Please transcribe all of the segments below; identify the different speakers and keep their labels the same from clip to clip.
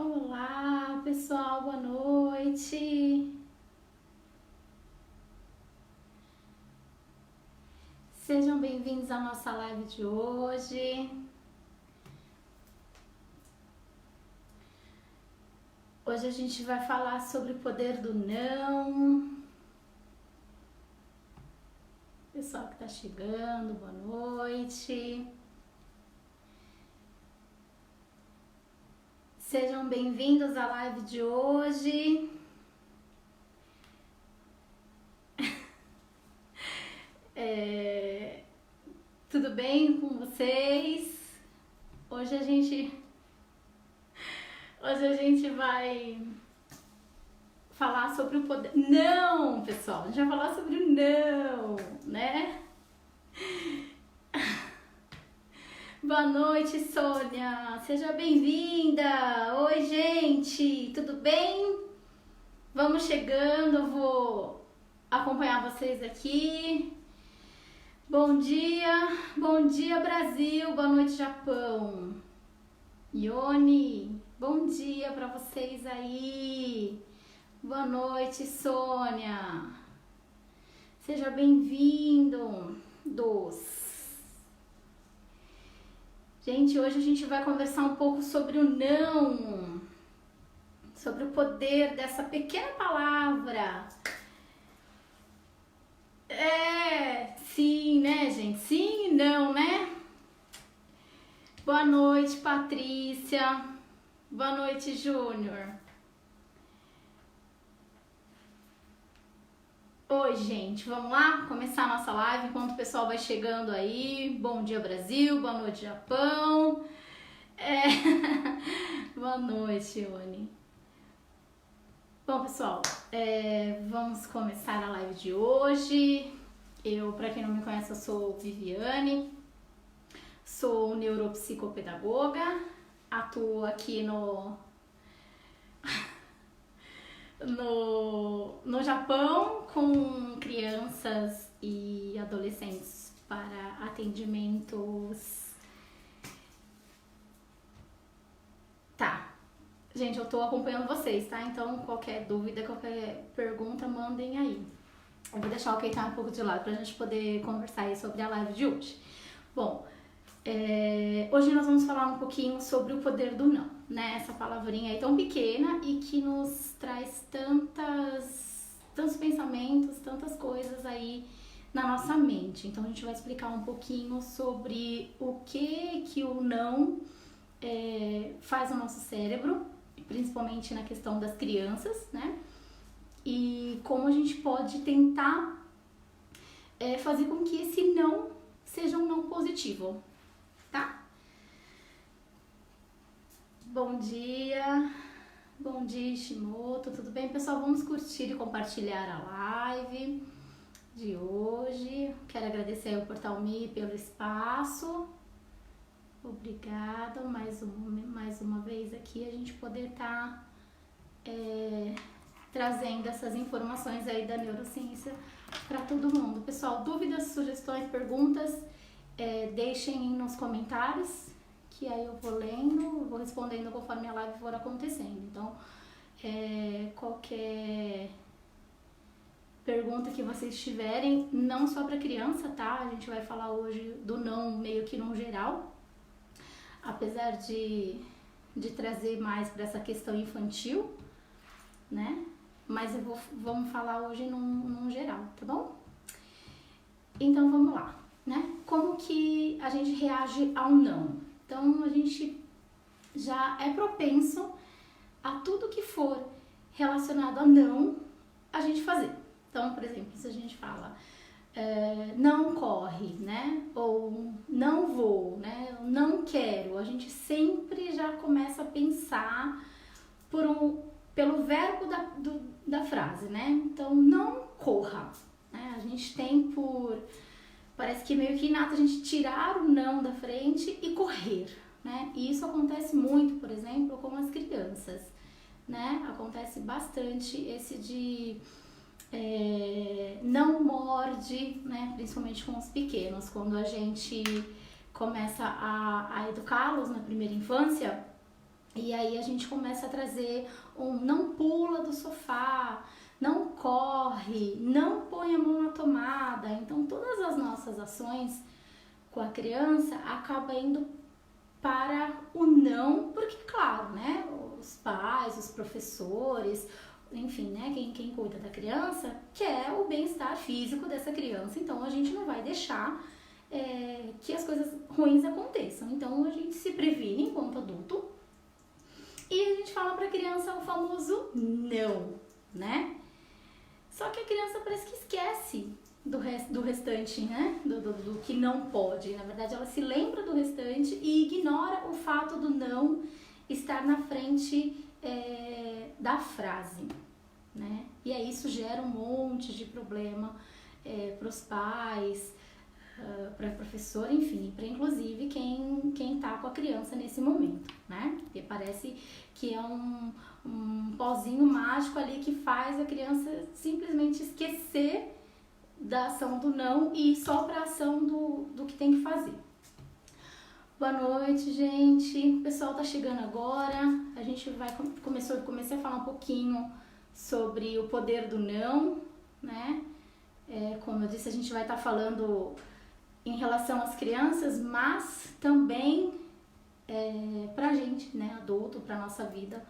Speaker 1: Olá, pessoal, boa noite. Sejam bem-vindos à nossa live de hoje. Hoje a gente vai falar sobre o poder do não. Pessoal que tá chegando, boa noite. Sejam bem-vindos à live de hoje. Tudo bem com vocês? Hoje a gente vai falar sobre o poder. Não, pessoal, a gente vai falar sobre o não, né? Boa noite, Sônia. Seja bem-vinda. Oi, gente. Tudo bem? Vamos chegando. Eu vou acompanhar vocês aqui. Bom dia, Brasil. Boa noite, Japão. Ione, bom dia para vocês aí. Boa noite, Sônia. Seja bem-vindo, Gente, hoje a gente vai conversar um pouco sobre o não, sobre o poder dessa pequena palavra. Sim, né, gente? Sim e não, né? Boa noite, Patrícia. Boa noite, Júnior. Oi, gente, vamos lá começar a nossa live enquanto o pessoal vai chegando aí. Bom dia, Brasil, boa noite, Japão. Boa noite, Ione. Bom, pessoal, vamos começar a live de hoje. Pra quem não me conhece, eu sou Viviane, sou neuropsicopedagoga, atuo aqui no Japão com crianças e adolescentes para atendimentos. Tá, gente, eu tô acompanhando vocês, tá? Então qualquer dúvida, qualquer pergunta, mandem aí. Eu vou deixar o Keitan um pouco de lado pra gente poder conversar aí sobre a live de hoje. Bom, hoje nós vamos falar um pouquinho sobre o poder do não, né? Essa palavrinha aí tão pequena e que nos traz tantos pensamentos, tantas coisas aí na nossa mente. Então a gente vai explicar um pouquinho sobre o que o não faz no nosso cérebro, principalmente na questão das crianças, né? E como a gente pode tentar fazer com que esse não seja um não positivo, tá? Bom dia, Ishimoto, tudo bem? Pessoal, vamos curtir e compartilhar a live de hoje. Quero agradecer ao Portal Me pelo espaço. Obrigada mais uma vez aqui a gente poder estar trazendo essas informações aí da neurociência para todo mundo. Pessoal, dúvidas, sugestões, perguntas, deixem nos comentários, que aí eu vou lendo, vou respondendo conforme a live for acontecendo. Então, qualquer pergunta que vocês tiverem, não só para criança, tá? A gente vai falar hoje do não meio que no geral, apesar de trazer mais para essa questão infantil, né? Mas vamos falar hoje num geral, tá bom? Então vamos lá, né? Como que a gente reage ao não? Então a gente já é propenso a tudo que for relacionado a não, a gente fazer. Então, por exemplo, se a gente fala não corre, né? Ou não vou, né? Não quero, a gente sempre já começa a pensar pelo verbo da frase, né? Então, não corra, né? A gente tem parece que meio que inato a gente tirar o não da frente e correr, né? E isso acontece muito, por exemplo, com as crianças, né? Acontece bastante esse de não morde, né? Principalmente com os pequenos, quando a gente começa a educá-los na primeira infância, E aí a gente começa a trazer não pula do sofá, não corre, não põe a mão na tomada. Então todas as nossas ações com a criança acabam indo para o não, porque claro, né, os pais, os professores, enfim, né, quem cuida da criança quer o bem-estar físico dessa criança, então a gente não vai deixar que as coisas ruins aconteçam. Então a gente se previne enquanto adulto e a gente fala para a criança o famoso não, né? Só que a criança parece que esquece do restante, né? Do que não pode. Na verdade, ela se lembra do restante e ignora o fato do não estar na frente da frase, né? E aí isso gera um monte de problema para os pais, para professor, enfim, para inclusive quem tá com a criança nesse momento, né? Porque parece que é um pozinho mágico ali que faz a criança simplesmente esquecer da ação do não e ir só para a ação do que tem que fazer. Boa noite, gente. O pessoal tá chegando agora. A gente comecei a falar um pouquinho sobre o poder do não, né? Como eu disse, a gente vai estar falando em relação às crianças, mas também pra gente, né, adulto, pra nossa vida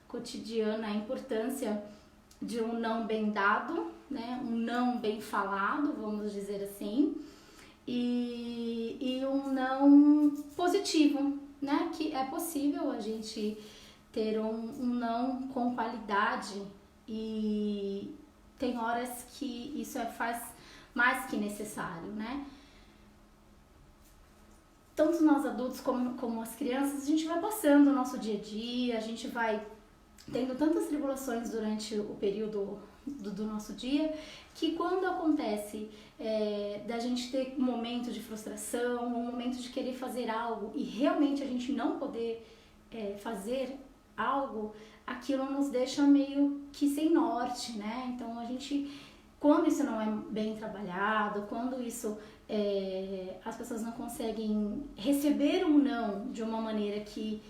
Speaker 1: cotidiana, a importância de um não bem dado, né, um não bem falado, vamos dizer assim, e um não positivo, né, que é possível a gente ter um não com qualidade e tem horas que isso faz mais que necessário, né. Tanto nós adultos como as crianças, a gente vai passando o nosso dia a dia, a gente vai tendo tantas tribulações durante o período do nosso dia, que quando acontece da gente ter um momento de frustração, um momento de querer fazer algo e realmente a gente não poder fazer algo, aquilo nos deixa meio que sem norte, né? Então a gente, quando isso não é bem trabalhado, quando isso as pessoas não conseguem receber um não de uma maneira que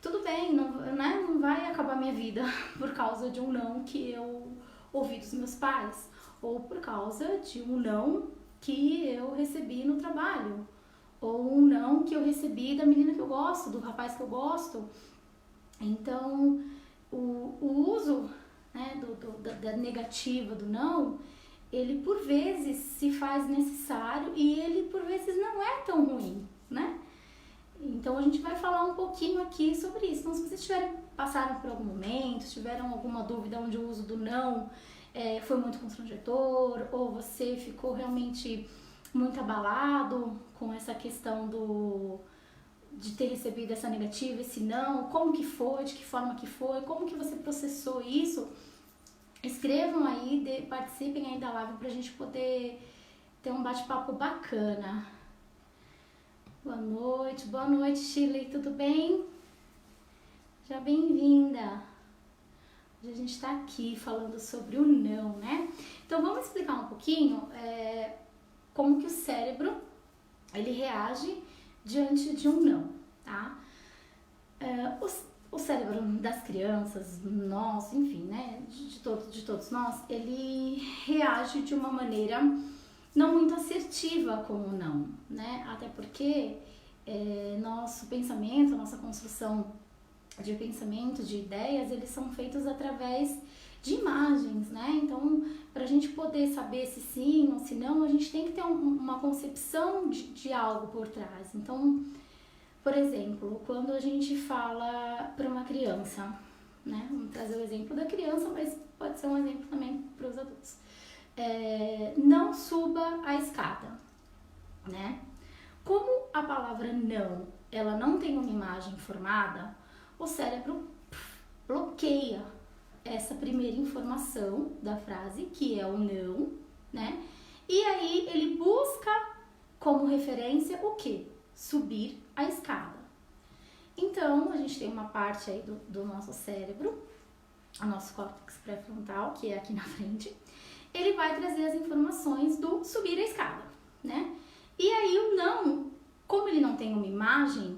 Speaker 1: tudo bem, não vai acabar minha vida por causa de um não que eu ouvi dos meus pais, ou por causa de um não que eu recebi no trabalho, ou um não que eu recebi da menina que eu gosto, do rapaz que eu gosto. Então, o uso, né, da negativa do não, ele por vezes se faz necessário e ele por vezes não é tão ruim, né? Então a gente vai falar um pouquinho aqui sobre isso. Então, se vocês passaram por algum momento, tiveram alguma dúvida onde o uso do não foi muito constrangedor, ou você ficou realmente muito abalado com essa questão de ter recebido essa negativa, esse não, como que foi, de que forma que foi, como que você processou isso, escrevam aí, participem aí da live pra gente poder ter um bate-papo bacana. Boa noite Shirley, tudo bem? Já bem-vinda. Hoje a gente está aqui falando sobre o não, né? Então vamos explicar um pouquinho como que o cérebro ele reage diante de um não, tá? O cérebro das crianças, nosso, enfim, né, de todos nós, ele reage de uma maneira não muito assertiva com o não, né? Até porque nosso pensamento, nossa construção de pensamento, de ideias, eles são feitos através de imagens, né? Então, para a gente poder saber se sim ou se não, a gente tem que ter uma concepção de algo por trás. Então, por exemplo, quando a gente fala para uma criança, né? Vamos trazer o exemplo da criança, mas pode ser um exemplo também para os adultos. Não suba a escada, né? Como a palavra não, ela não tem uma imagem formada, o cérebro bloqueia essa primeira informação da frase, que é o não, né? E aí ele busca como referência o quê? Subir a escada. Então, a gente tem uma parte aí do nosso cérebro, o nosso córtex pré-frontal, que é aqui na frente, ele vai trazer as informações do subir a escada, né? E aí o não, como ele não tem uma imagem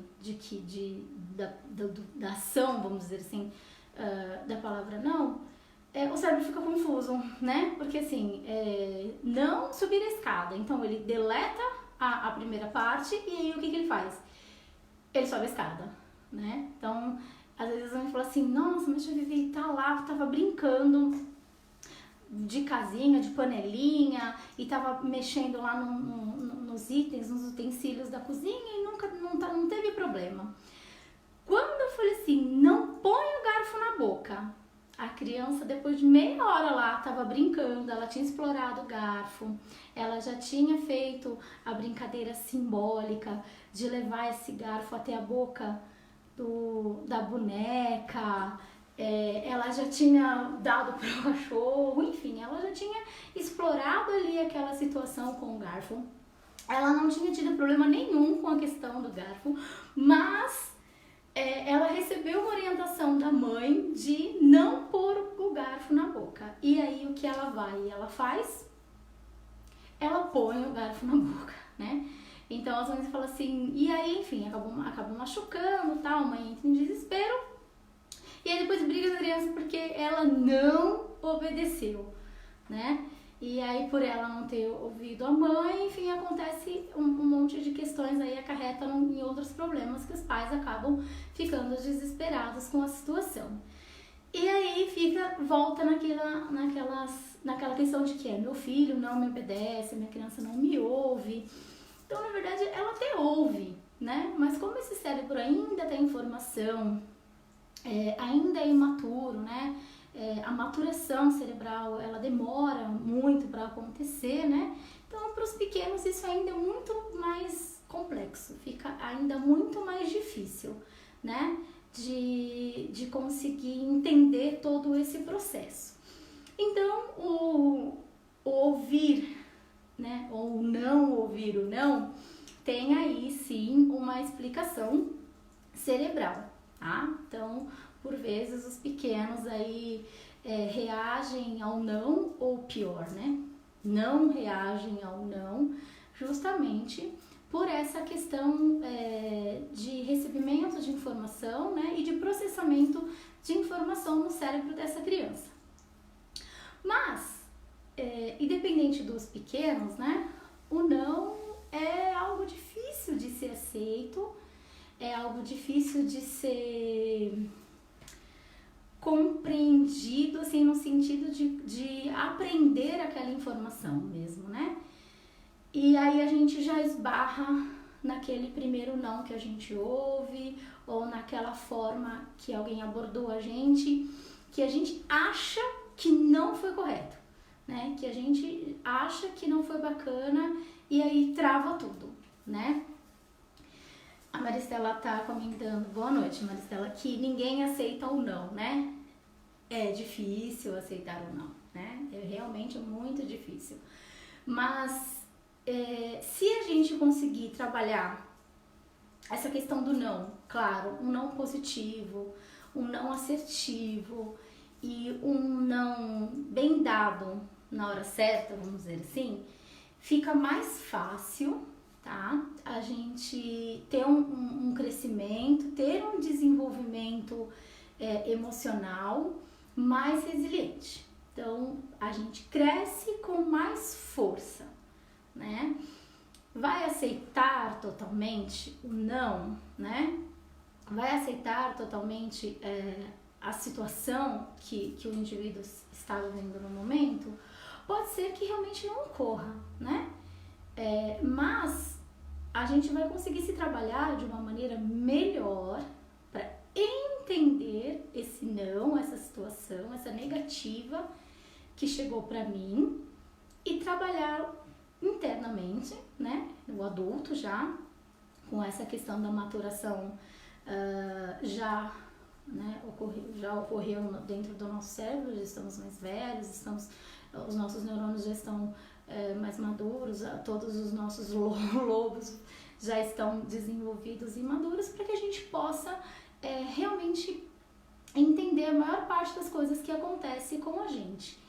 Speaker 1: da ação, vamos dizer assim, da palavra não, o cérebro fica confuso, né? Porque assim, não subir a escada, então ele deleta a primeira parte e aí o que ele faz? Ele sobe a escada, né? Então, às vezes a gente fala assim, nossa, mas a Vivi tá lá, tava brincando de casinha, de panelinha e tava mexendo lá nos itens, nos utensílios da cozinha e não teve problema. Quando eu falei assim, não põe o garfo na boca, a criança depois de meia hora lá tava brincando, ela tinha explorado o garfo, ela já tinha feito a brincadeira simbólica de levar esse garfo até a boca da boneca, ela já tinha dado pro cachorro, enfim, ela já tinha explorado ali aquela situação com o garfo. Ela não tinha tido problema nenhum com a questão do garfo, mas ela recebeu uma orientação da mãe de não pôr o garfo na boca. E aí o que ela vai e ela faz? Ela põe o garfo na boca, né? Então as mães falam assim, e aí, enfim, acabou machucando, tal, a mãe entra em desespero. E aí depois briga com a criança porque ela não obedeceu, né? E aí por ela não ter ouvido a mãe, enfim, acontece um monte de questões aí, acarretam em outros problemas que os pais acabam ficando desesperados com a situação. E aí volta naquela questão de que meu filho não me obedece, minha criança não me ouve. Então, na verdade, ela até ouve, né? Mas como esse cérebro ainda tem informação, ainda é imaturo, né? A maturação cerebral, ela demora muito para acontecer, né? Então, para os pequenos, isso ainda é muito mais complexo, fica ainda muito mais difícil, né? De conseguir entender todo esse processo. Então, o ouvir, né? Ou não ouvir o não, tem aí sim uma explicação cerebral, tá? Então, por vezes os pequenos aí reagem ao não, ou pior, né? Não reagem ao não, justamente por essa questão de recebimento de informação, né? E de processamento de informação no cérebro dessa criança. Mas, independente dos pequenos, né? O não é algo difícil de ser aceito, é algo difícil de ser compreendido, assim, no sentido de aprender aquela informação mesmo, né? E aí a gente já esbarra naquele primeiro não que a gente ouve, ou naquela forma que alguém abordou a gente, que a gente acha que não foi correto, né? Que a gente acha que não foi bacana e aí trava tudo, né? A Maristela tá comentando, boa noite, Maristela, que ninguém aceita o não, né? É difícil aceitar o não, né? É realmente muito difícil. Mas se a gente conseguir trabalhar essa questão do não, claro, um não positivo, um não assertivo e um não bem dado na hora certa, vamos dizer assim, fica mais fácil, tá? A gente ter um crescimento, ter um desenvolvimento emocional mais resiliente. Então, a gente cresce com mais força, né? Vai aceitar totalmente o não, né? Vai aceitar totalmente a situação que o indivíduo está vivendo no momento? Pode ser que realmente não ocorra, né? Mas a gente vai conseguir se trabalhar de uma maneira melhor para entender esse não, essa situação, essa negativa que chegou para mim e trabalhar internamente, né? O adulto já, com essa questão da maturação já ocorreu dentro do nosso cérebro, já estamos mais velhos, os nossos neurônios já estão mais maduros, todos os nossos lobos já estão desenvolvidos e maduros para que a gente possa realmente entender a maior parte das coisas que acontecem com a gente.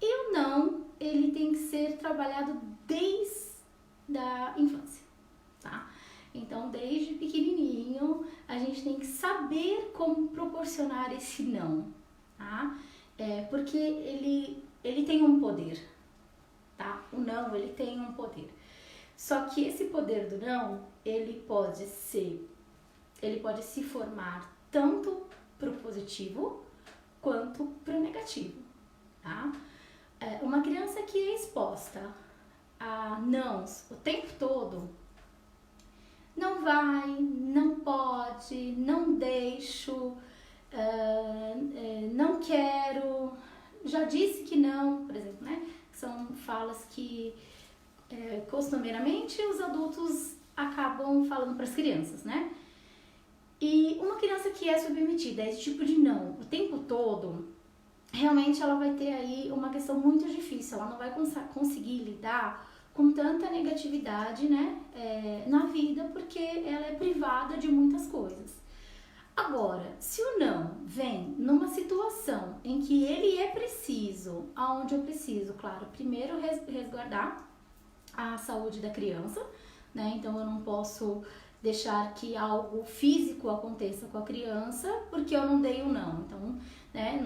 Speaker 1: E o não, ele tem que ser trabalhado desde a infância, tá? Então, desde pequenininho, a gente tem que saber como proporcionar esse não, tá? Porque ele tem um poder, tá? O não, ele tem um poder. Só que esse poder do não, ele pode se formar tanto pro positivo quanto pro negativo, tá? Uma criança que é exposta a nãos o tempo todo, não vai, não pode, não deixo, não quero, já disse que não, por exemplo, né? São falas que costumeiramente os adultos acabam falando para as crianças, né? E uma criança que é submetida a esse tipo de não o tempo todo, realmente ela vai ter aí uma questão muito difícil, ela não vai conseguir lidar com tanta negatividade, né, na vida, porque ela é privada de muitas coisas. Agora, se o não vem numa situação em que ele é preciso, aonde eu preciso, claro, primeiro resguardar a saúde da criança, né, então eu não posso deixar que algo físico aconteça com a criança porque eu não dei o não. Então, né,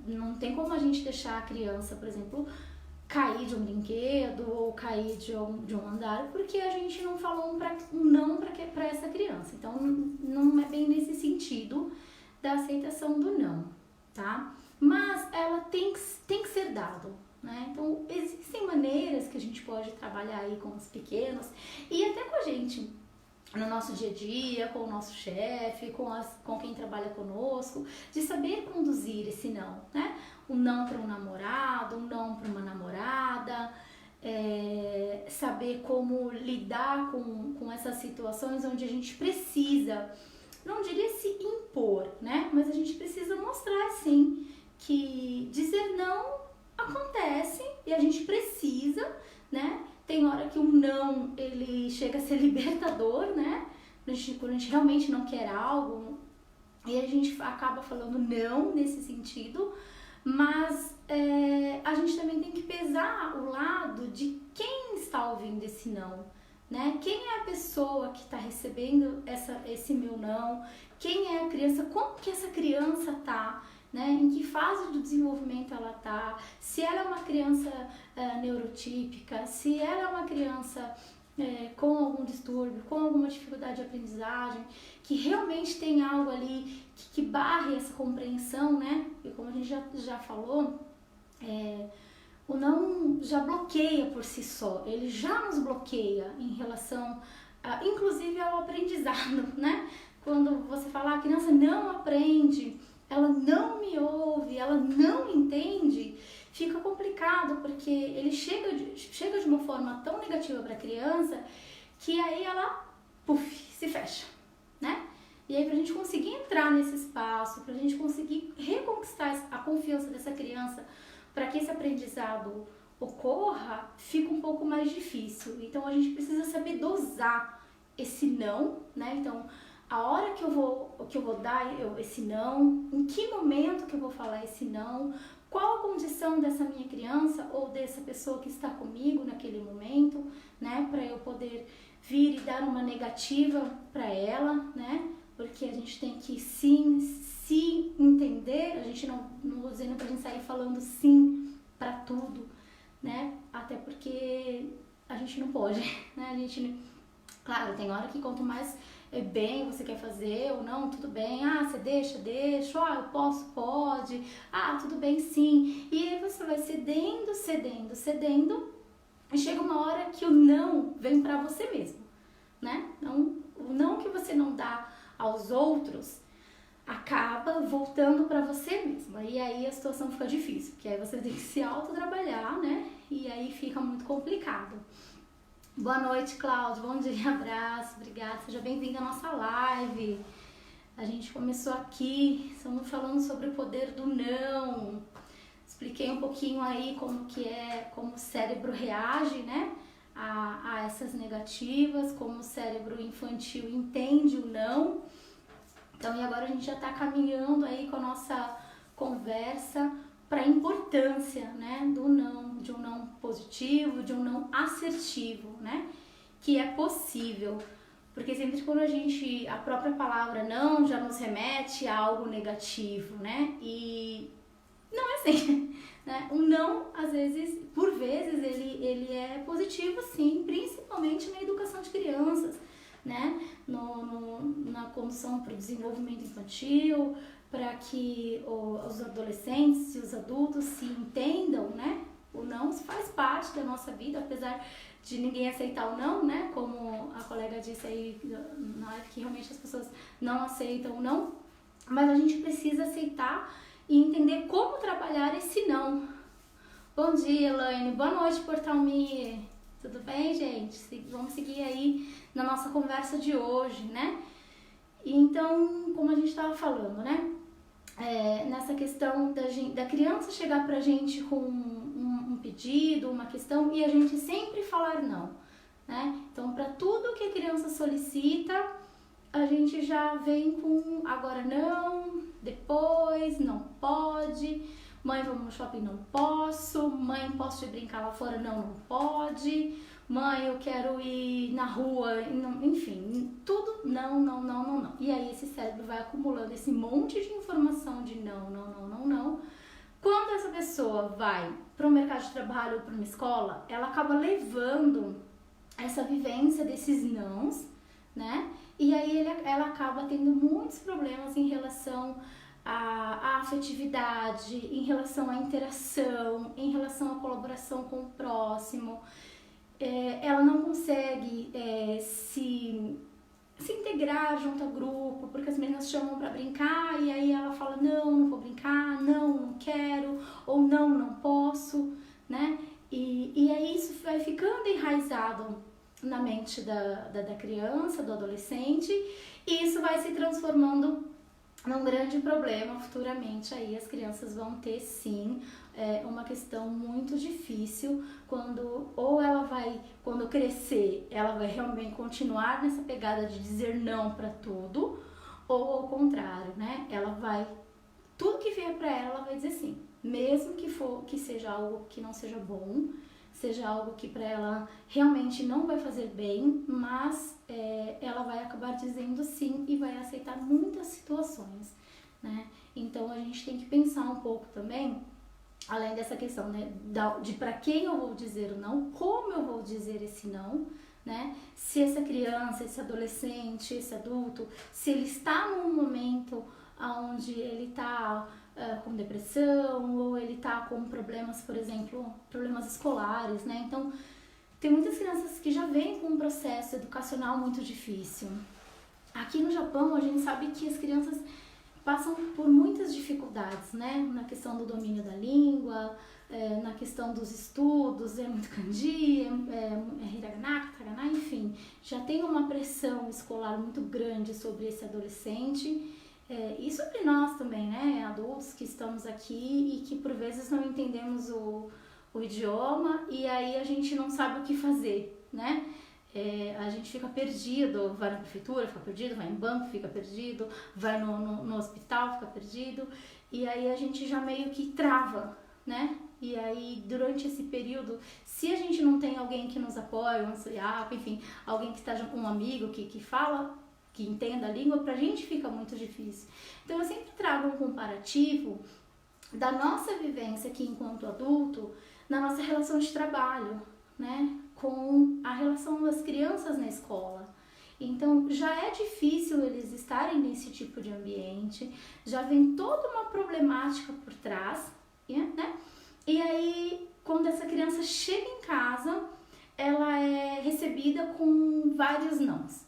Speaker 1: não tem como a gente deixar a criança, por exemplo, cair de um brinquedo ou cair de um andar porque a gente não falou um não para essa criança. Então, não é bem nesse sentido da aceitação do não, tá? Mas ela tem que ser dado, né? Então, existem maneiras que a gente pode trabalhar aí com os pequenos e até com a gente, no nosso dia a dia, com o nosso chefe, com quem trabalha conosco, de saber conduzir esse não, né? Um não para um namorado, um não para uma namorada, saber como lidar com essas situações onde a gente precisa, não diria se impor, né? Mas a gente precisa mostrar, sim, que dizer não acontece e a gente precisa, né? Tem hora que o não, ele chega a ser libertador, né? Quando a gente realmente não quer algo, e a gente acaba falando não nesse sentido, mas a gente também tem que pesar o lado de quem está ouvindo esse não, né? Quem é a pessoa que está recebendo esse meu não? Quem é a criança? Como que essa criança tá? Né? Em que fase do desenvolvimento ela tá? Se ela é uma criança neurotípica, se ela é uma criança com algum distúrbio, com alguma dificuldade de aprendizagem, que realmente tem algo ali que barre essa compreensão, né? E como a gente já falou, o não já bloqueia por si só, ele já nos bloqueia em relação, inclusive ao aprendizado, né? Quando você fala, a criança não aprende, ela não me ouve, ela não entende, fica complicado, porque ele chega de uma forma tão negativa para a criança que aí ela, se fecha, né? E aí, pra gente conseguir entrar nesse espaço, pra gente conseguir reconquistar a confiança dessa criança, para que esse aprendizado ocorra, fica um pouco mais difícil. Então, a gente precisa saber dosar esse não, né? Então, a hora que eu vou dar esse não, em que momento que eu vou falar esse não, qual a condição dessa minha criança ou dessa pessoa que está comigo naquele momento, né? Para eu poder vir e dar uma negativa para ela, né? Porque a gente tem que sim se entender, a gente não vou dizendo pra gente sair falando sim para tudo, né? Até porque a gente não pode, né? A gente, claro, tem hora que quanto mais bem você quer fazer ou não, tudo bem, você deixa, eu posso, pode, tudo bem, sim. E aí você vai cedendo, e chega uma hora que o não vem pra você mesmo, né? Não, o não que você não dá aos outros acaba voltando pra você mesmo. E aí a situação fica difícil, porque aí você tem que se autotrabalhar, né? E aí fica muito complicado. Boa noite, Cláudio. Bom dia, abraço, obrigada. Seja bem-vindo à nossa live. A gente começou aqui, estamos falando sobre o poder do não. Expliquei um pouquinho aí como o cérebro reage, né? A essas negativas, como o cérebro infantil entende o não. Então, e agora a gente já está caminhando aí com a nossa conversa para a importância, né, do não, de um não positivo, de um não assertivo, né, que é possível. Porque sempre quando a própria palavra não já nos remete a algo negativo, né? E não é assim, né? O não, às vezes, por vezes, ele é positivo, sim, principalmente na educação de crianças, né? Na condução para o desenvolvimento infantil, para que os adolescentes e os adultos se entendam, né? O não faz parte da nossa vida, apesar de ninguém aceitar o não, né? Como a colega disse aí na live, que realmente as pessoas não aceitam o não, mas a gente precisa aceitar e entender como trabalhar esse não. Bom dia, Elaine. Boa noite, Portal Me. Tudo bem, gente? Vamos seguir aí na nossa conversa de hoje, né? Então, como a gente estava falando, né? Nessa questão da criança chegar pra gente com um pedido, uma questão, e a gente sempre falar não, né? Então, para tudo que a criança solicita, a gente já vem com agora não, depois, não pode, mãe, vamos no shopping, não posso, mãe, posso te brincar lá fora? Não pode, mãe, eu quero ir na rua, enfim, tudo não. E aí esse cérebro vai acumulando esse monte de informação de não. Quando essa pessoa vai para o mercado de trabalho ou para uma escola, ela acaba levando essa vivência desses nãos, né? E aí ela acaba tendo muitos problemas em relação à afetividade, em relação à interação, em relação à colaboração com o próximo. Ela não consegue se integrar junto ao grupo, porque as meninas chamam para brincar e aí ela fala não vou brincar, não quero, ou não posso, né? E aí isso vai ficando enraizado na mente da criança, do adolescente, e isso vai se transformando num grande problema futuramente. Aí as crianças vão ter sim uma questão muito difícil quando crescer, ela vai realmente continuar nessa pegada de dizer não para tudo, ou ao contrário, né? Tudo que vier para ela vai dizer sim, mesmo que seja algo que não seja bom, seja algo que para ela realmente não vai fazer bem, mas ela vai acabar dizendo sim e vai aceitar muitas situações, né? Então a gente tem que pensar um pouco também, além dessa questão, né, de para quem eu vou dizer o não, como eu vou dizer esse não, né? Se essa criança, esse adolescente, esse adulto, se ele está num momento onde ele está com depressão, ou ele tá com problemas, por exemplo, problemas escolares, né? Então, tem muitas crianças que já vêm com um processo educacional muito difícil. Aqui no Japão, a gente sabe que as crianças passam por muitas dificuldades, né? Na questão do domínio da língua, na questão dos estudos, é muito kanji, hiragana, katakana, enfim. Já tem uma pressão escolar muito grande sobre esse adolescente. E sobre nós também, né, adultos que estamos aqui e que por vezes não entendemos o idioma e aí a gente não sabe o que fazer, né? A gente fica perdido, vai na prefeitura, fica perdido, vai em banco, fica perdido, vai no hospital, fica perdido, e aí a gente já meio que trava, né? E aí durante esse período, se a gente não tem alguém que nos apoie, um auxiliar, enfim, alguém que esteja com um amigo que fala, que entenda a língua, pra gente fica muito difícil. Então eu sempre trago um comparativo da nossa vivência aqui enquanto adulto, na nossa relação de trabalho, né, com a relação das crianças na escola. Então já é difícil eles estarem nesse tipo de ambiente, já vem toda uma problemática por trás, né? E aí quando essa criança chega em casa, ela é recebida com vários nãos.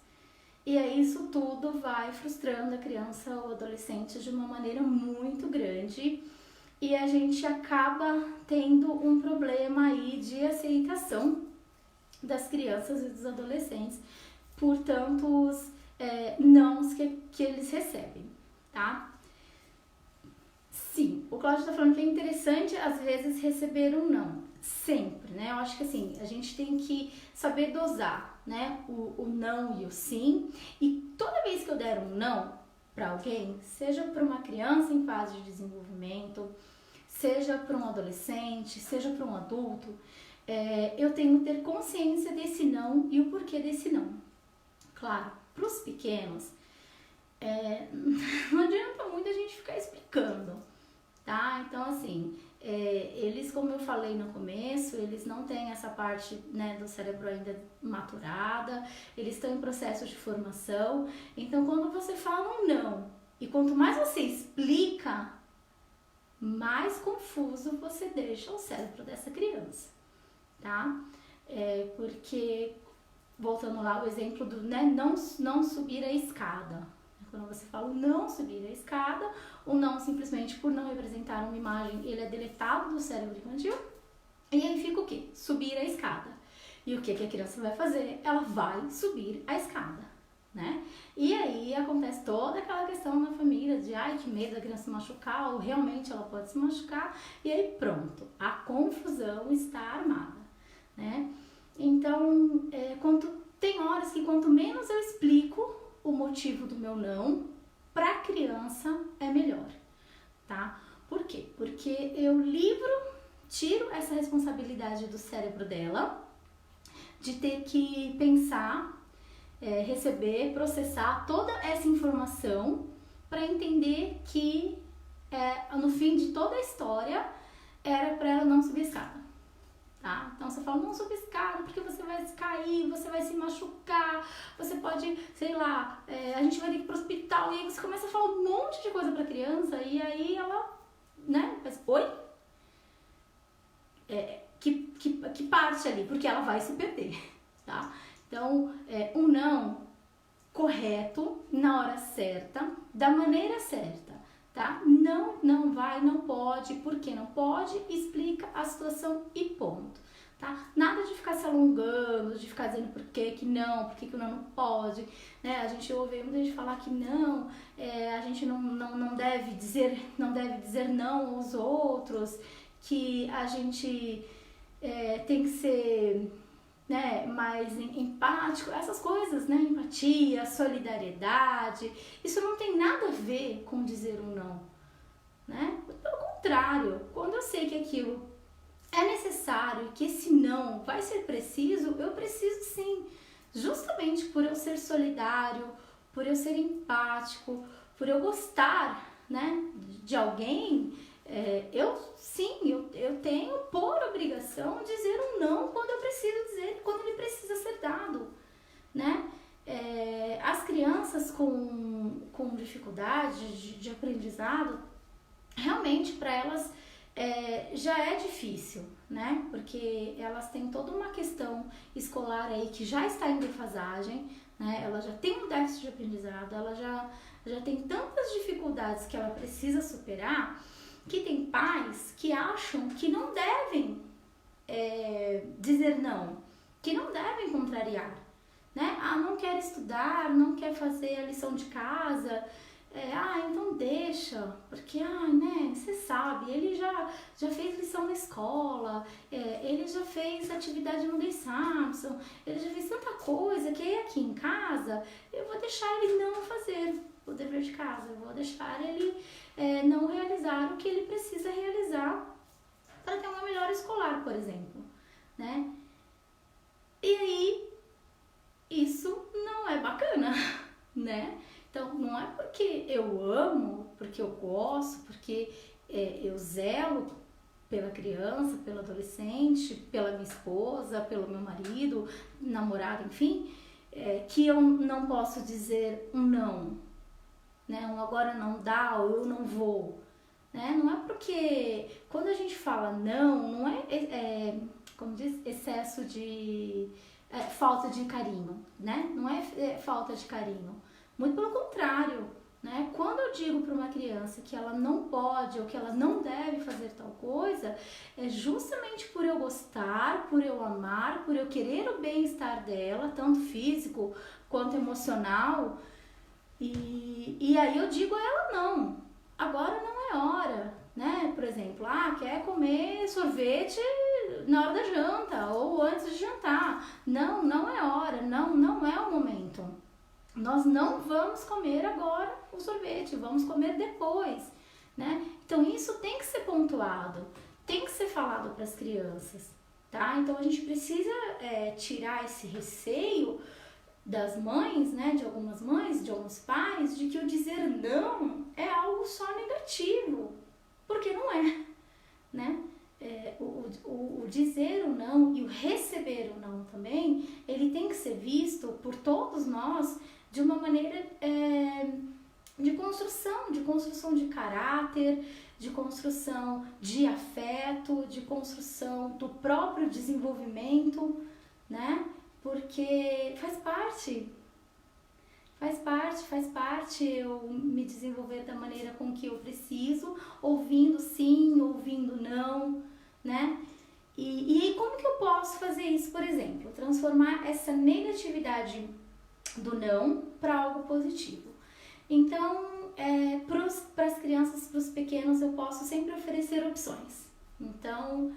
Speaker 1: E aí isso tudo vai frustrando a criança ou adolescente de uma maneira muito grande e a gente acaba tendo um problema aí de aceitação das crianças e dos adolescentes por tantos nãos que eles recebem, tá? Sim, o Cláudio tá falando que é interessante às vezes receber um não, sempre, né? Eu acho que assim, a gente tem que saber dosar, né, o não e o sim, e toda vez que eu der um não para alguém, seja para uma criança em fase de desenvolvimento, seja para um adolescente, seja para um adulto, eu tenho que ter consciência desse não e o porquê desse não. Claro, para os pequenos, não adianta muito a gente ficar explicando, tá? Então, assim, eles, como eu falei no começo, eles não têm essa parte, né, do cérebro ainda maturada, eles estão em processo de formação. Então, quando você fala um não, e quanto mais você explica, mais confuso você deixa o cérebro dessa criança, tá? Porque, voltando lá, o exemplo do, né, não subir a escada. Quando você fala não subir a escada, o não simplesmente por não representar uma imagem, ele é deletado do cérebro infantil. E aí fica o quê? Subir a escada. E o que a criança vai fazer? Ela vai subir a escada, né? E aí acontece toda aquela questão na família de ai, que medo da criança se machucar, ou realmente ela pode se machucar. E aí pronto, a confusão está armada, né? Então, tem horas que quanto menos eu explico o motivo do meu não, para a criança é melhor, tá? Por quê? Porque eu tiro essa responsabilidade do cérebro dela, de ter que pensar, receber, processar toda essa informação para entender que no fim de toda a história era para ela não subir a escada. Tá? Então você fala, não suba escada porque você vai cair, você vai se machucar, você pode, sei lá, a gente vai ter que ir pro hospital. E aí você começa a falar um monte de coisa pra criança e aí ela, né, faz, oi? Que parte ali, porque ela vai se perder, tá? Então, um não correto, na hora certa, da maneira certa, tá? Não vai, não pode, por que não pode, explica a situação e ponto, tá? Nada de ficar se alongando, de ficar dizendo por que não pode, né? A gente ouve muita gente falar que não, a gente não deve dizer não aos outros, que a gente tem que ser, né, mais empático, essas coisas, né, empatia, solidariedade, isso não tem nada a ver com dizer um não, né, pelo contrário, quando eu sei que aquilo é necessário, que esse não vai ser preciso, eu preciso sim, justamente por eu ser solidário, por eu ser empático, por eu gostar, né, de alguém, eu tenho por obrigação dizer um não quando eu preciso dizer, quando ele precisa ser dado, né? As crianças com dificuldade de aprendizado, realmente para elas já é difícil, né? Porque elas têm toda uma questão escolar aí que já está em defasagem, né? Ela já tem um déficit de aprendizado, ela já tem tantas dificuldades que ela precisa superar, que tem pais que acham que não devem dizer não, que não devem contrariar, né? Não quer estudar, não quer fazer a lição de casa, então deixa, porque, né, você sabe, ele já fez lição na escola, ele já fez atividade no Day Samson, ele já fez tanta coisa que aí aqui em casa eu vou deixar ele não fazer o dever de casa, eu vou deixar ele não realizar o que ele precisa realizar para ter uma melhora escolar, por exemplo, né? E aí, isso não é bacana, né? Então, não é porque eu amo, porque eu gosto, porque eu zelo pela criança, pelo adolescente, pela minha esposa, pelo meu marido, namorado, enfim, que eu não posso dizer um não, né? Um agora não dá, ou eu não vou, né? Não é porque quando a gente fala não é como diz, excesso de falta de carinho, né? Não é falta de carinho, muito pelo contrário, né? Quando eu digo para uma criança que ela não pode ou que ela não deve fazer tal coisa, é justamente por eu gostar, por eu amar, por eu querer o bem-estar dela, tanto físico quanto emocional. E aí eu digo a ela não, agora não é hora, né? Por exemplo, quer comer sorvete na hora da janta ou antes de jantar. Não é hora, não é o momento. Nós não vamos comer agora o sorvete, vamos comer depois, né? Então isso tem que ser pontuado, tem que ser falado para as crianças, tá? Então a gente precisa tirar esse receio das mães, né, de algumas mães, de alguns pais, de que o dizer não é algo só negativo, porque não é, né? O dizer o não e o receber o não também, ele tem que ser visto por todos nós de uma maneira de construção de caráter, de construção de afeto, de construção do próprio desenvolvimento, né? Porque faz parte eu me desenvolver da maneira com que eu preciso, ouvindo sim, ouvindo não, né? E aí como que eu posso fazer isso, por exemplo? Transformar essa negatividade do não para algo positivo. Então, para as crianças, para os pequenos, eu posso sempre oferecer opções. Então,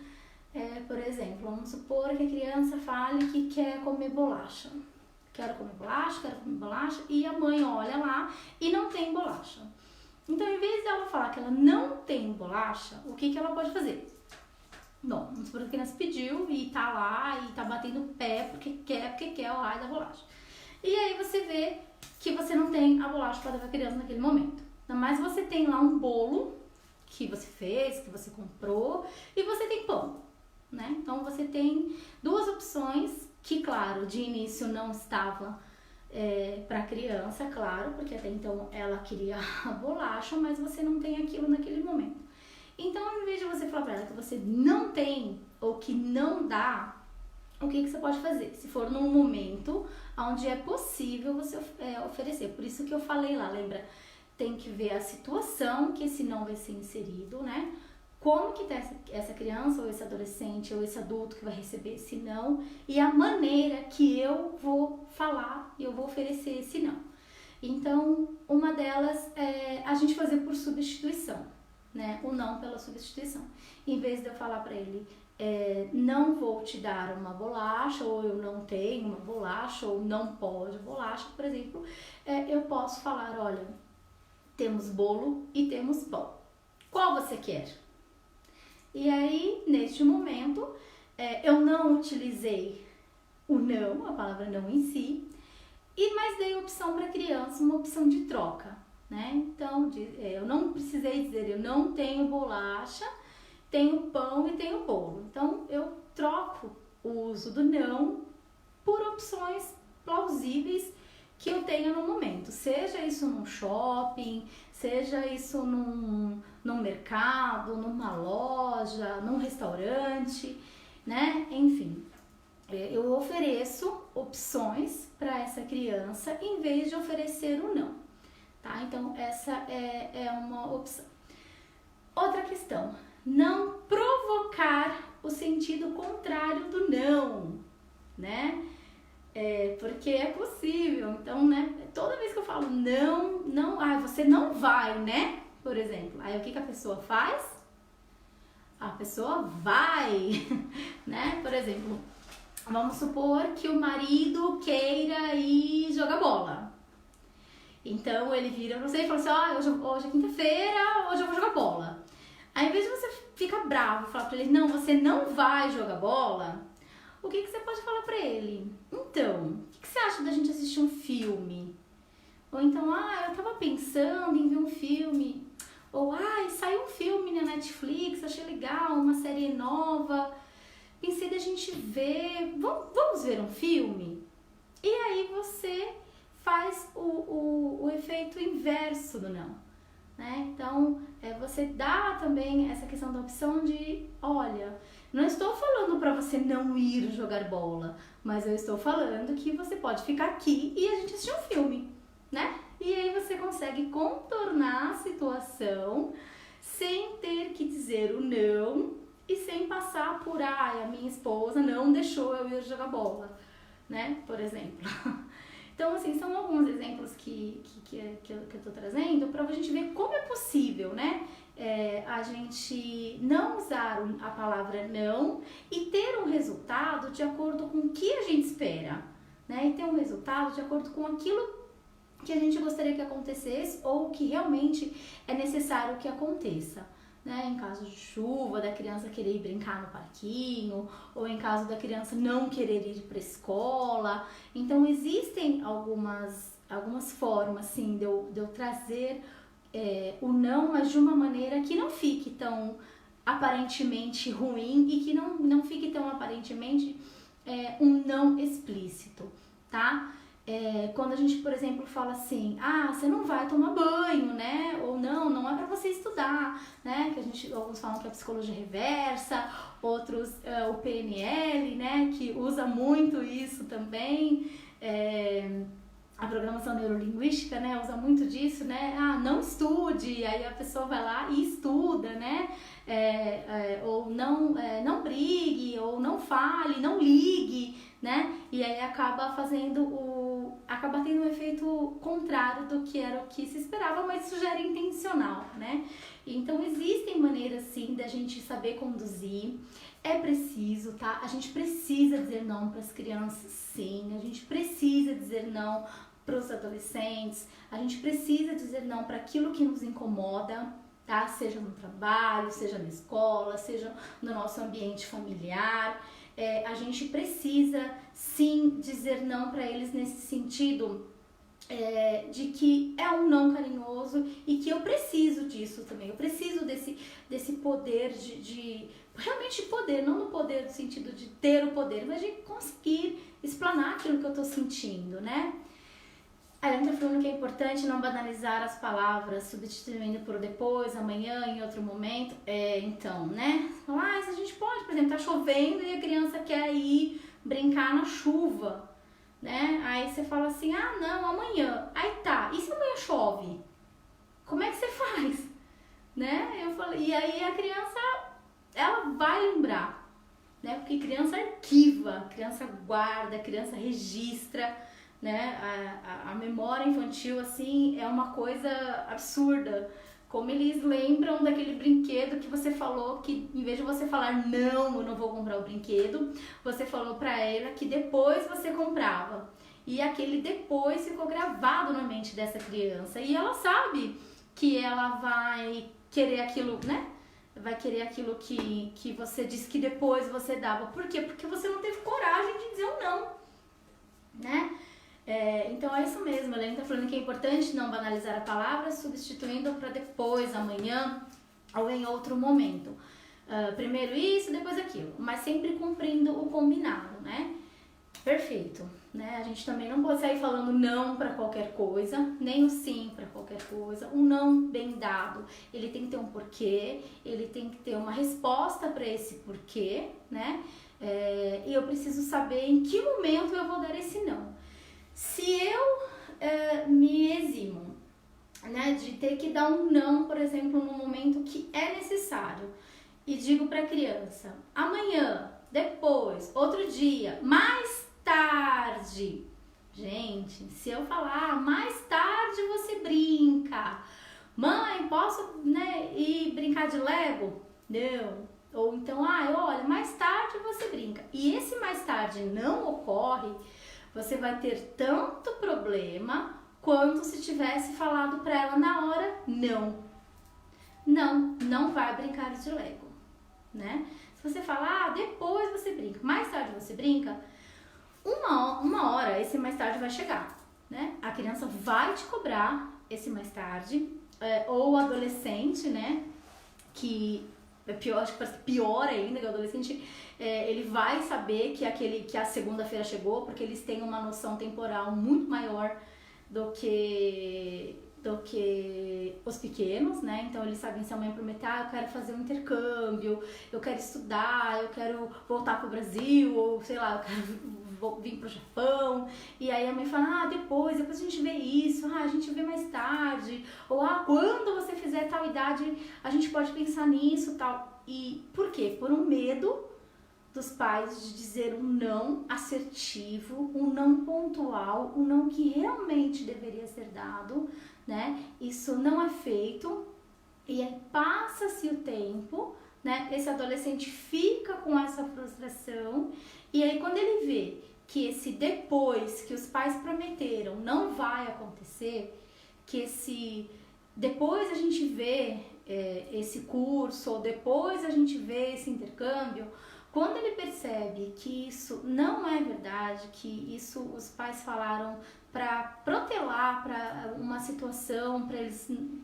Speaker 1: por exemplo, vamos supor que a criança fale que quer comer bolacha. Quero comer bolacha, e a mãe olha lá e não tem bolacha. Então, em vez dela falar que ela não tem bolacha, o que ela pode fazer? Bom, vamos supor que a criança pediu e tá lá e tá batendo o pé porque quer o raio da bolacha. E aí você vê que você não tem a bolacha para dar pra criança naquele momento. Mas você tem lá um bolo que você fez, que você comprou, e você tem pão, né? Então você tem duas opções que, claro, de início não estava para a criança, claro, porque até então ela queria a bolacha, mas você não tem aquilo naquele momento. Então, ao invés de você falar para ela que você não tem ou que não dá, o que você pode fazer? Se for num momento onde é possível você oferecer. Por isso que eu falei lá, lembra? Tem que ver a situação que esse não vai ser inserido, né? Como que tá essa criança, ou esse adolescente, ou esse adulto que vai receber esse não, e a maneira que eu vou falar e eu vou oferecer esse não. Então, uma delas é a gente fazer por substituição, né? O não pela substituição. Em vez de eu falar para ele, não vou te dar uma bolacha, ou eu não tenho uma bolacha, ou não pode bolacha, por exemplo, eu posso falar, olha, temos bolo e temos pão. Qual você quer? E aí, neste momento, eu não utilizei o não, a palavra não em si, mas dei opção para a criança, uma opção de troca, né? Então, eu não precisei dizer, eu não tenho bolacha, tenho pão e tenho bolo. Então, eu troco o uso do não por opções plausíveis que eu tenha no momento. Seja isso num shopping, seja isso num mercado, numa loja, num restaurante, né? Enfim, eu ofereço opções para essa criança em vez de oferecer o não, tá? Então, essa é uma opção. Outra questão, não provocar o sentido contrário do não, né? Porque é possível, então, né? Toda vez que eu falo não, você não vai, né? Por exemplo, aí o que a pessoa faz? A pessoa vai, né? Por exemplo, vamos supor que o marido queira ir jogar bola. Então ele vira pra você e fala assim, hoje é quinta-feira, hoje eu vou jogar bola. Aí, ao invés de você ficar bravo e falar pra ele, não, você não vai jogar bola, o que você pode falar pra ele? Então, o que você acha da gente assistir um filme? Ou então, eu tava pensando em ver um filme. Ou, saiu um filme na Netflix, achei legal, uma série nova. Pensei da gente ver, vamos ver um filme? E aí você faz o efeito inverso do não, né? Então, você dá também essa questão da opção de, olha, não estou falando para você não ir jogar bola, mas eu estou falando que você pode ficar aqui e a gente assistir um filme, né? E aí você consegue contornar a situação sem ter que dizer o não e sem passar por, a minha esposa não deixou eu ir jogar bola, né? Por exemplo. Então, assim, são alguns exemplos que eu tô trazendo para a gente ver como é possível, né? A gente não usar a palavra não e ter um resultado de acordo com o que a gente espera, né? E ter um resultado de acordo com aquilo que a gente gostaria que acontecesse ou que realmente é necessário que aconteça, né? Em caso de chuva, da criança querer ir brincar no parquinho, ou em caso da criança não querer ir para a escola. Então existem algumas formas, assim, de eu trazer o não, mas de uma maneira que não fique tão aparentemente ruim e que não fique tão aparentemente um não explícito, tá? Quando a gente, por exemplo, fala assim, você não vai tomar banho, né? Ou não é pra você estudar, né? Que alguns falam que é a psicologia reversa, outros o PNL, né? Que usa muito isso também. A programação neurolinguística, né, usa muito disso, né, não estude, aí a pessoa vai lá e estuda, né, ou não brigue, ou não fale, não ligue, né, e aí acaba tendo um efeito contrário do que era o que se esperava, mas isso já era intencional, né. Então existem maneiras, sim, da gente saber conduzir. É preciso, tá? A gente precisa dizer não para as crianças, sim. A gente precisa dizer não para os adolescentes. A gente precisa dizer não para aquilo que nos incomoda, tá? Seja no trabalho, seja na escola, seja no nosso ambiente familiar. A gente precisa, sim, dizer não para eles nesse sentido de que é um não carinhoso e que eu preciso disso também. Eu preciso desse poder de realmente poder, não no poder do sentido de ter o poder, mas de conseguir explanar aquilo que eu tô sentindo, né? A gente tá falando que é importante não banalizar as palavras, substituindo por depois, amanhã, em outro momento. Então, né? Se a gente pode, por exemplo, tá chovendo e a criança quer ir brincar na chuva, né? Aí você fala assim, não, amanhã. Aí tá, e se amanhã chove? Como é que você faz? Né? Eu falei, e aí a criança, ela vai lembrar, né? Porque criança arquiva, criança guarda, criança registra, né? A memória infantil, assim, é uma coisa absurda. Como eles lembram daquele brinquedo que você falou, que em vez de você falar não, eu não vou comprar o brinquedo, você falou pra ela que depois você comprava. E aquele depois ficou gravado na mente dessa criança. E ela sabe que ela vai querer aquilo, né? Vai querer aquilo que você disse que depois você dava. Por quê? Porque você não teve coragem de dizer um não, né? Então é isso mesmo, a Helene tá falando que é importante não banalizar a palavra, substituindo para depois, amanhã ou em outro momento. Primeiro isso, depois aquilo, mas sempre cumprindo o combinado, né? Perfeito, né? A gente também não pode sair falando não para qualquer coisa, nem o sim para qualquer coisa. Um não bem dado, ele tem que ter um porquê, ele tem que ter uma resposta para esse porquê, né? E eu preciso saber em que momento eu vou dar esse não. Se eu me eximo, né, de ter que dar um não, por exemplo, no momento que é necessário, e digo para a criança, amanhã, depois, outro dia, mais tarde. Gente, se eu falar, mais tarde você brinca. Mãe, posso, né, ir brincar de Lego? Não. Ou então, olha, mais tarde você brinca. E esse mais tarde não ocorre, você vai ter tanto problema quanto se tivesse falado para ela na hora, não vai brincar de Lego, né? Se você falar, depois você brinca, mais tarde você brinca, uma hora esse mais tarde vai chegar, né? A criança vai te cobrar esse mais tarde, ou o adolescente, né? Que é pior, acho que parece pior ainda que o adolescente, ele vai saber que a segunda-feira chegou, porque eles têm uma noção temporal muito maior do que os pequenos, né? Então eles sabem, se a mãe prometer, eu quero fazer um intercâmbio, eu quero estudar, eu quero voltar pro Brasil, ou sei lá, eu quero vir pro Japão, e aí a mãe fala, depois a gente vê isso, a gente vê mais tarde, ou quando você fizer tal idade, a gente pode pensar nisso, tal. E por quê? Por um medo dos pais de dizer um não assertivo, um não pontual, um não que realmente deveria ser dado, né? Isso não é feito, e aí passa-se o tempo, né? Esse adolescente fica com essa frustração, e aí quando ele vê que esse depois que os pais prometeram não vai acontecer, que esse depois a gente vê esse curso, ou depois a gente vê esse intercâmbio, quando ele percebe que isso não é verdade, que isso os pais falaram para protelar para uma situação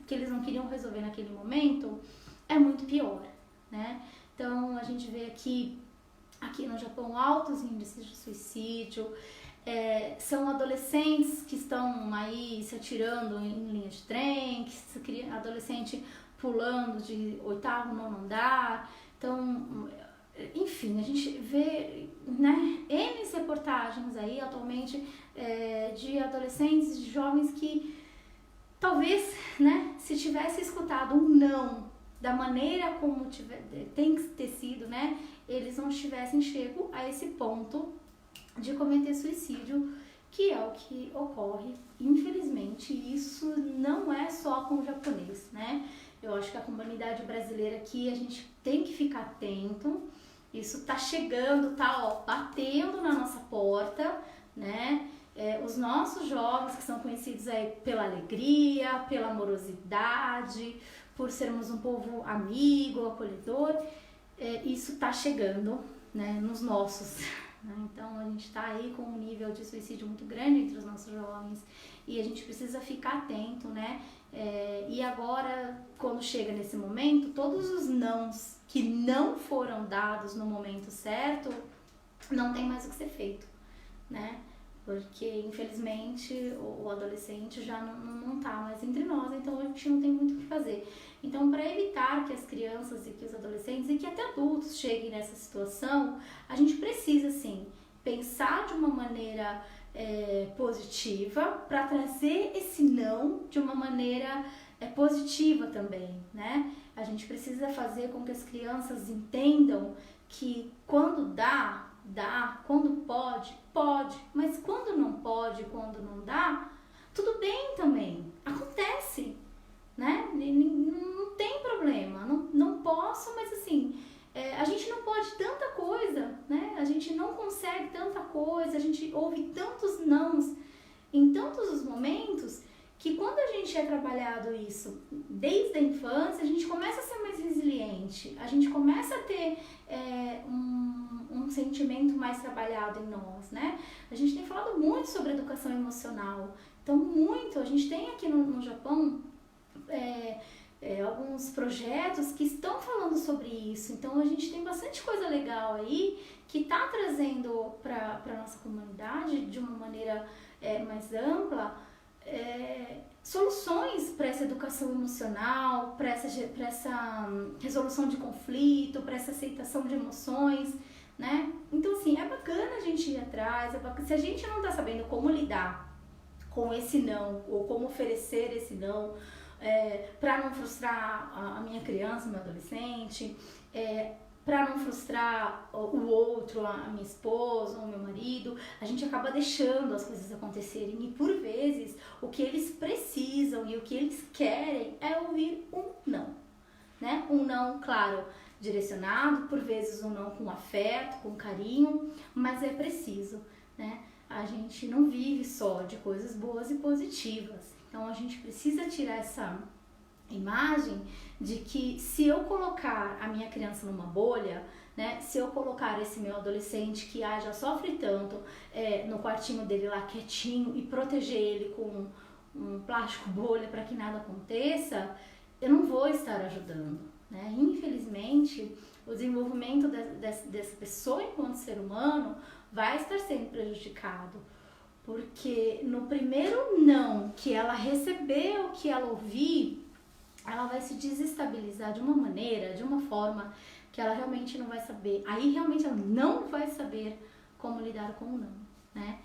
Speaker 1: que eles não queriam resolver naquele momento, é muito pior, né? Então a gente vê aqui no Japão altos índices de suicídio, são adolescentes que estão aí se atirando em linha de trem, adolescente pulando de 8º, 9º andar. Então, enfim, a gente vê, né, N reportagens aí atualmente de adolescentes, de jovens que talvez, né, se tivesse escutado um não da maneira como tem que ter sido, né, eles não tivessem chego a esse ponto de cometer suicídio, que é o que ocorre, infelizmente. Isso não é só com o japonês, né? Eu acho que a comunidade brasileira aqui, a gente tem que ficar atento. Isso tá chegando, tá batendo na nossa porta, né? Os nossos jovens, que são conhecidos aí pela alegria, pela amorosidade, por sermos um povo amigo, acolhedor, isso tá chegando, né, nos nossos. Então a gente está aí com um nível de suicídio muito grande entre os nossos jovens e a gente precisa ficar atento, né? E agora, quando chega nesse momento, todos os nãos que não foram dados no momento certo, não tem mais o que ser feito, né? Porque infelizmente o adolescente já não tá mais entre nós, então a gente não tem muito o que fazer. Então, para evitar que as crianças e que os adolescentes e que até adultos cheguem nessa situação, a gente precisa, sim, pensar de uma maneira positiva para trazer esse não de uma maneira positiva também, né? A gente precisa fazer com que as crianças entendam que quando dá, quando pode, mas quando não pode, quando não dá, tudo bem também, acontece, né? Não tem problema, não posso, mas assim, a gente não pode tanta coisa, né? A gente não consegue tanta coisa, a gente ouve tantos nãos em tantos os momentos, que quando a gente é trabalhado isso desde a infância, a gente começa a ser mais resiliente, a gente começa a ter um sentimento mais trabalhado em nós, né? A gente tem falado muito sobre educação emocional, então a gente tem aqui no Japão alguns projetos que estão falando sobre isso, então a gente tem bastante coisa legal aí que está trazendo para a nossa comunidade de uma maneira mais ampla, soluções para essa educação emocional, para essa resolução de conflito, para essa aceitação de emoções, né? Então, assim, é bacana a gente ir atrás, se a gente não está sabendo como lidar com esse não, ou como oferecer esse não, para não frustrar a minha criança, meu adolescente, para não frustrar o outro, a minha esposa, o meu marido, a gente acaba deixando as coisas acontecerem e por vezes o que eles precisam e o que eles querem é ouvir um não, né? Um não, claro, direcionado, por vezes um não com afeto, com carinho, mas é preciso, né? A gente não vive só de coisas boas e positivas, então a gente precisa tirar essa imagem de que se eu colocar a minha criança numa bolha, né, se eu colocar esse meu adolescente que já sofre tanto no quartinho dele lá quietinho e proteger ele com um plástico bolha para que nada aconteça, eu não vou estar ajudando, né? Infelizmente, o desenvolvimento dessa pessoa enquanto ser humano vai estar sendo prejudicado, porque no primeiro não que ela recebeu, que ela ouvir, ela vai se desestabilizar de uma maneira, de uma forma que ela realmente não vai saber. Aí realmente ela não vai saber como lidar com o não, né?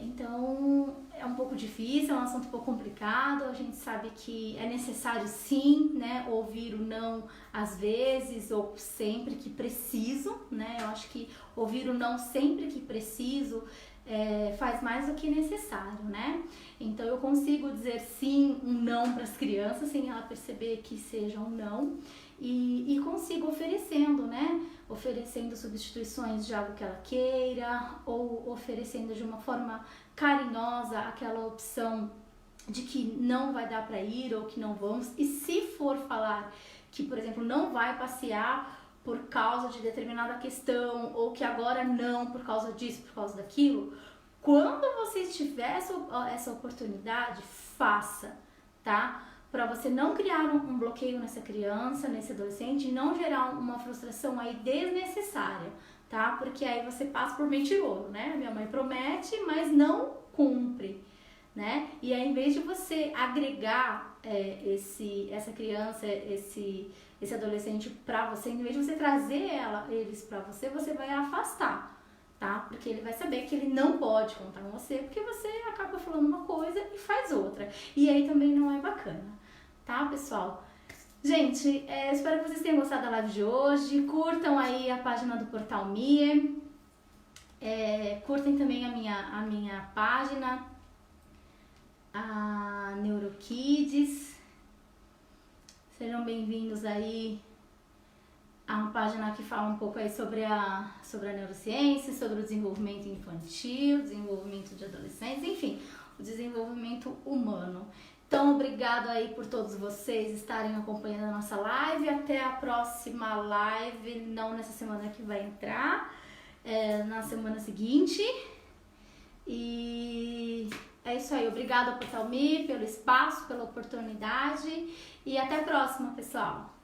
Speaker 1: Então é um pouco difícil, é um assunto um pouco complicado. A gente sabe que é necessário sim, né, ouvir o não às vezes ou sempre que preciso, né? Eu acho que ouvir o não sempre que preciso faz mais do que necessário, né? Então eu consigo dizer sim, um não para as crianças sem ela perceber que seja um não e consigo oferecendo, né? Oferecendo substituições de algo que ela queira ou oferecendo de uma forma carinhosa aquela opção de que não vai dar para ir ou que não vamos. E se for falar que, por exemplo, não vai passear por causa de determinada questão ou que agora não por causa disso, por causa daquilo, quando você tiver essa oportunidade, faça, tá? Para você não criar um bloqueio nessa criança, nesse adolescente, e não gerar uma frustração aí desnecessária, tá? Porque aí você passa por mentiroso, né? Minha mãe promete, mas não cumpre, né? E aí, em vez de você agregar essa criança, esse adolescente pra você, em vez de você trazer eles pra você, você vai afastar, tá? Porque ele vai saber que ele não pode contar com você, porque você acaba falando uma coisa e faz outra. E aí também não é bacana, tá, pessoal? Gente, espero que vocês tenham gostado da live de hoje. Curtam aí a página do Portal Mie. Curtem também a minha página, a NeuroKids. Sejam bem-vindos aí a uma página que fala um pouco aí sobre a neurociência, sobre o desenvolvimento infantil, desenvolvimento de adolescentes, enfim, o desenvolvimento humano. Então, obrigado aí por todos vocês estarem acompanhando a nossa live. Até a próxima live, não nessa semana que vai entrar, na semana seguinte. E é isso aí. Obrigada ao Portal Me pelo espaço, pela oportunidade. E até a próxima, pessoal.